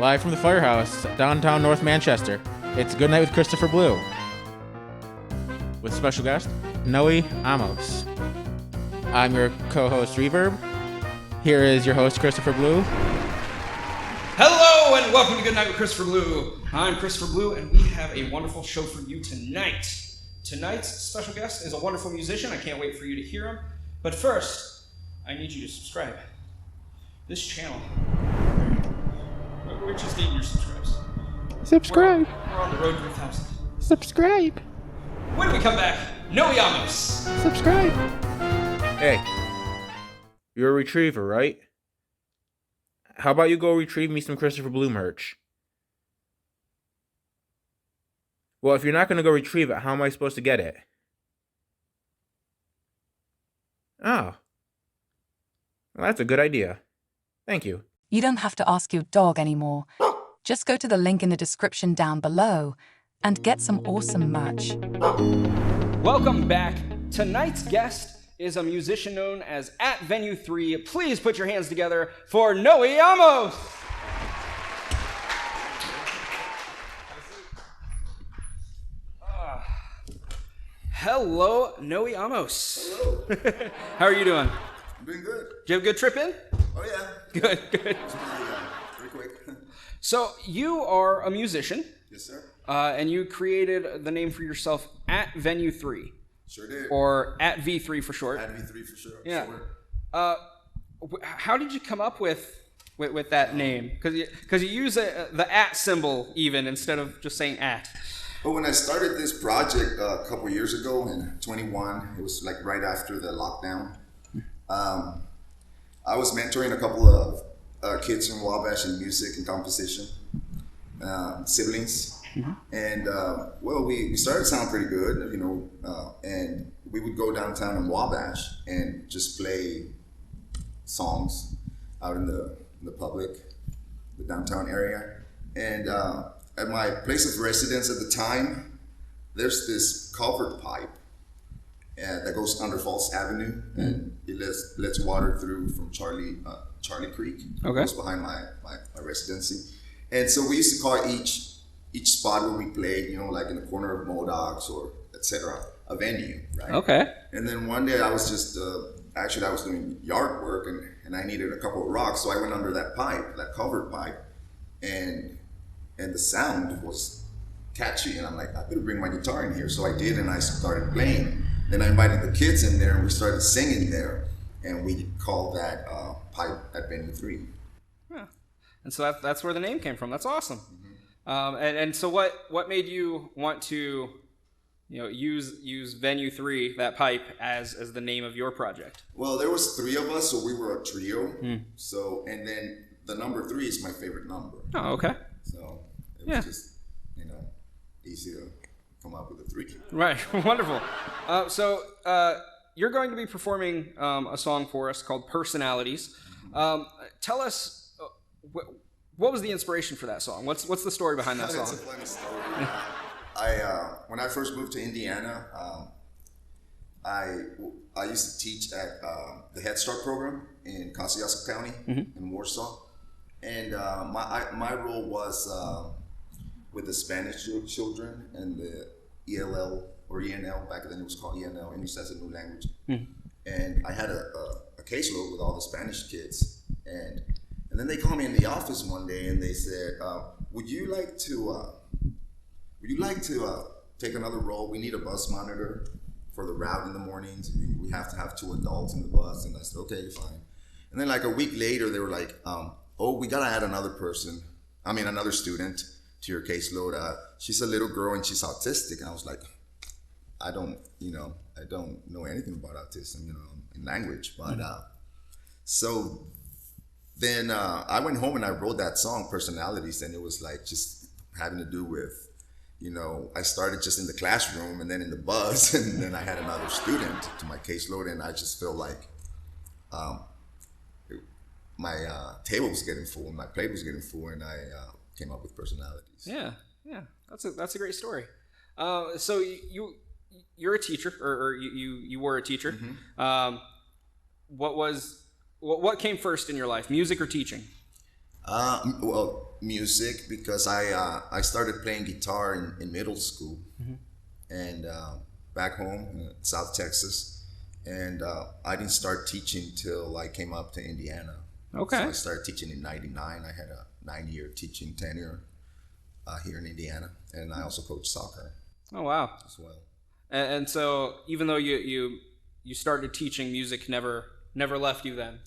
live from the firehouse, downtown North Manchester. It's Good Night with Christopher Blue. With special guest, Noe Amos. I'm your co-host, Reverb. Here is your host, Christopher Blue. Hello, and welcome to Good Night with Christopher Blue. I'm Christopher Blue, and we have a wonderful show for you tonight. Tonight's special guest is a wonderful musician. I can't wait for you to hear him. But first, I need you to subscribe. This channel, we're just needing your subscribes. Subscribe. We're on the road to 1,000. Subscribe. When we come back, Noe Amos. Subscribe. Hey, you're a retriever, right? How about you go retrieve me some Christopher Blue merch? Well, if you're not going to go retrieve it, how am I supposed to get it? Oh. Well, that's a good idea. Thank you. You don't have to ask your dog anymore. Just go to the link in the description down below and get some awesome merch. Welcome back. Tonight's guest is a musician known as at Venue 3. Please put your hands together for Noe Amos. Hello, Noe Amos. Hello. How are you doing? I'm doing good. Did you have a good trip in? Oh, yeah. Good. Pretty quick. So you are a musician. Yes, sir. And you created the name for yourself at Venue 3. Sure did. Or at V3 for short. At V3 for sure. Yeah. Sure. How did you come up with that name? Because you use the at symbol even instead of just saying at. But when I started this project a couple years ago in 21, it was like right after the lockdown. I was mentoring a couple of kids in Wabash in music and composition, siblings. Mm-hmm. And we started to sound pretty good, you know, and we would go downtown in Wabash and just play songs out in the public, the downtown area. And at my place of residence at the time, there's this culvert pipe that goes under Falls Avenue, and it lets water through from Charlie Creek. Okay. It's behind my residency. And so we used to call each spot where we played, you know, like in the corner of Modocs or etc., a venue, right? Okay. And then one day I was just, I was doing yard work and I needed a couple of rocks, so I went under that pipe, that culvert pipe, and the sound was catchy, and I'm like, I better bring my guitar in here. So I did, and I started playing. Then I invited the kids in there, and we started singing there, and we called that pipe at Venue 3. Yeah. And so that's where the name came from. That's awesome. Mm-hmm. And so what made you want to, you know, use Venue 3, that pipe, as the name of your project? Well, there was 3 of us, so we were a trio. So, and then the number 3 is my favorite number. Oh, okay. So it was just, you know, easy to come up with a 3. Right. Wonderful. So you're going to be performing a song for us called Personalities. Tell us, what was the inspiration for that song? What's the story behind that song? That's a funny story. When I first moved to Indiana, I used to teach at the Head Start program in Chethiya County in Warsaw. And my role was with the Spanish children and the ELL or ENL, back then it was called ENL, English as a New Language. And I had a caseload with all the Spanish kids. And then they called me in the office one day and they said, would you like to take another role? We need a bus monitor for the route in the mornings. We have to have 2 adults in the bus. And I said, okay, fine. And then like a week later, they were like, we gotta add another student to your caseload. She's a little girl and she's autistic. And I was like, I don't know anything about autism, you know, in language. But so then I went home and I wrote that song, Personalities, and it was like just having to do with, you know, I started just in the classroom and then in the bus, and then I had another student to my caseload, and I just felt like my table was getting full and my plate was getting full, and I came up with Personalities. Yeah, that's a great story. So you're a teacher, or you were a teacher. Mm-hmm. What came first in your life, music or teaching? Well, music, because I started playing guitar in middle school, and back home in South Texas, and I didn't start teaching till I came up to Indiana. Okay. So I started teaching in '99. I had a 9-year teaching tenure here in Indiana, and I also coach soccer Oh, wow. as well. And so even though you started teaching, music never left you then?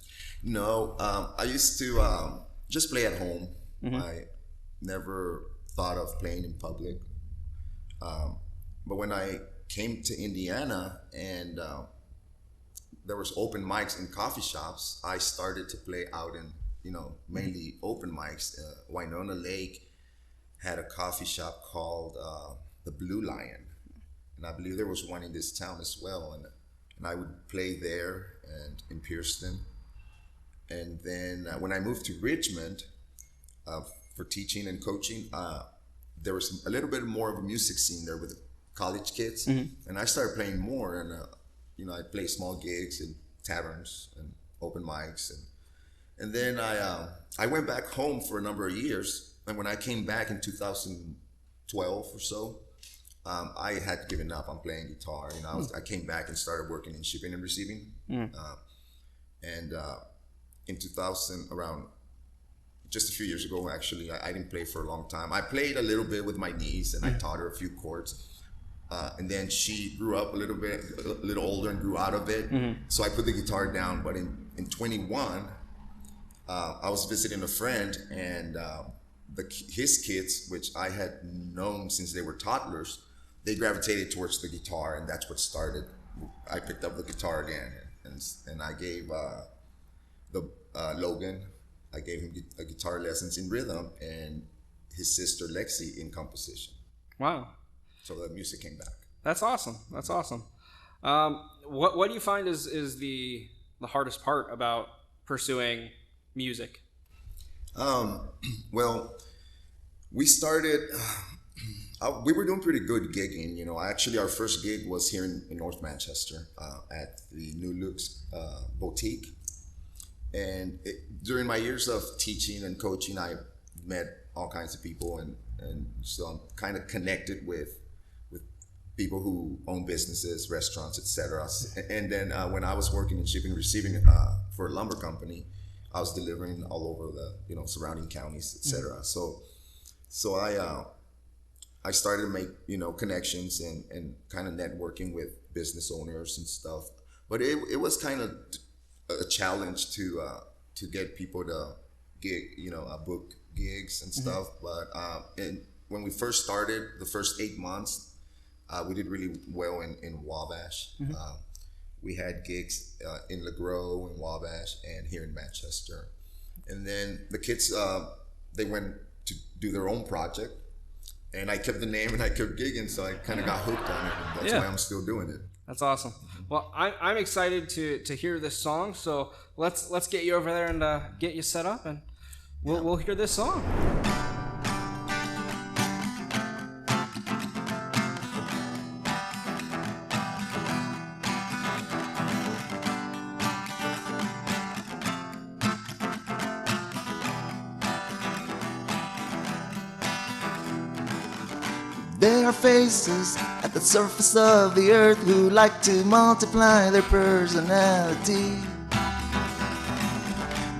No, I used to just play at home. I never thought of playing in public. But when I came to Indiana and there was open mics in coffee shops, I started to play out in, mainly open mics. Winona Lake had a coffee shop called the Blue Lion. And I believe there was one in this town as well. And I would play there and in Pearston. And then when I moved to Richmond for teaching and coaching, there was a little bit more of a music scene there with college kids. And I started playing more, and I'd play small gigs in taverns and open mics. And then I went back home for a number of years. And when I came back in 2012 or so, I had given up on playing guitar. I came back and started working in shipping and receiving. And in 2000, around just a few years ago, actually, I didn't play for a long time. I played a little bit with my niece, and I taught her a few chords. And then she grew up a little older and grew out of it. So I put the guitar down. But in 21, I was visiting a friend, and his kids, which I had known since they were toddlers, they gravitated towards the guitar, and that's what started. I picked up the guitar again, and I gave Logan, I gave him guitar lessons in rhythm, and his sister Lexi in composition. Wow. So the music came back. That's awesome. That's awesome. What do you find is the hardest part about pursuing music? Well, we started. We were doing pretty good gigging. Actually, our first gig was here in North Manchester at the New Looks Boutique. And during my years of teaching and coaching, I met all kinds of people, and so I'm kind of connected with people who own businesses, restaurants, etc. And then when I was working in shipping and receiving for a lumber company, I was delivering all over the surrounding counties, etc. So I started to make connections and kind of networking with business owners and stuff. But it was kind of a challenge to get people to book gigs and stuff. But when we first started, the first 8 months, we did really well in Wabash. We had gigs in LeGros and Wabash and here in Manchester. And then the kids, they went to do their own project, and I kept the name and I kept gigging, so I kind of got hooked on it, and that's why I'm still doing it. That's awesome. Well, I'm excited to hear this song, so let's get you over there and get you set up, and we'll hear this song. There are faces at the surface of the earth who like to multiply their personality.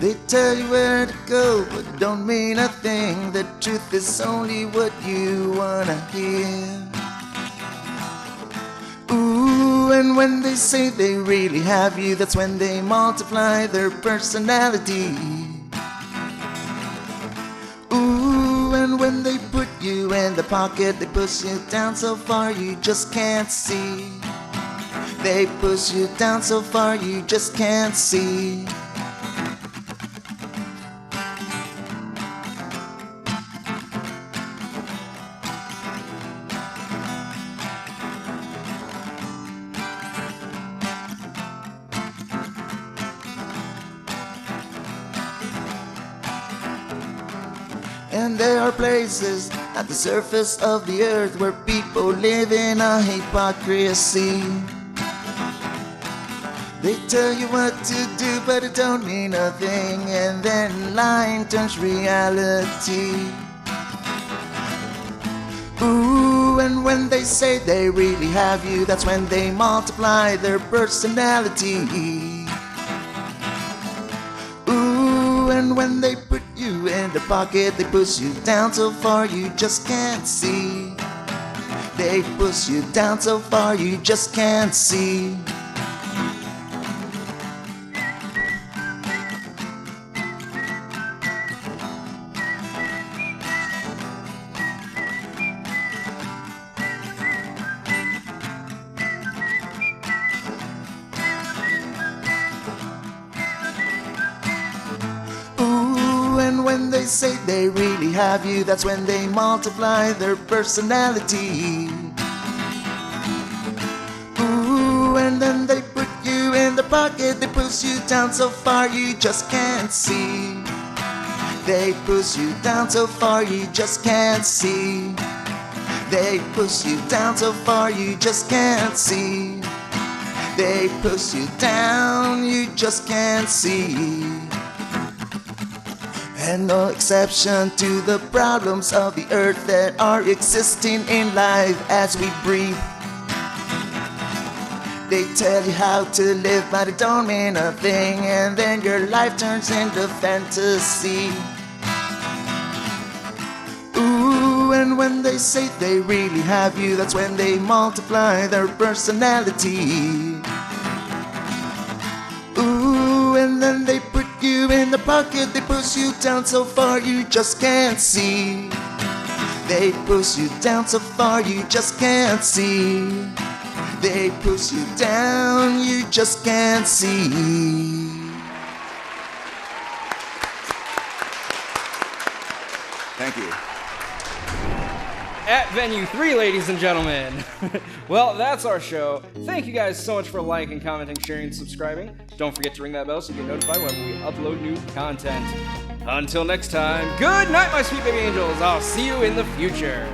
They tell you where to go, but don't mean a thing. The truth is only what you wanna hear. Ooh, and when they say they really have you, that's when they multiply their personality. Ooh, and when they put you in the pocket, they push you down so far you just can't see. They push you down so far you just can't see. And there are places at the surface of the earth where people live in a hypocrisy. They tell you what to do, but it don't mean a thing, and then lying turns reality. Ooh, and when they say they really have you, that's when they multiply their personality. Ooh, and when they put you in their pocket, they push you down so far you just can't see. They push you down so far you just can't see. When they say they really have you, that's when they multiply their personality. Ooh, and then they put you in the pocket, they push you down so far you just can't see. They push you down so far you just can't see. They push you down so far you just can't see. They push you down, you just can't see. And no exception to the problems of the earth that are existing in life as we breathe. They tell you how to live, but it don't mean a thing, and then your life turns into fantasy. Ooh, and when they say they really have you, that's when they multiply their personality. Ooh, and then they put you in the pocket, they push you down so far you just can't see. They push you down so far you just can't see. They push you down, you just can't see. Thank you. At Venue 3, ladies and gentlemen. Well, that's our show. Thank you guys so much for liking, commenting, sharing, and subscribing. Don't forget to ring that bell so you get notified when we upload new content. Until next time, good night, my sweet baby angels. I'll see you in the future.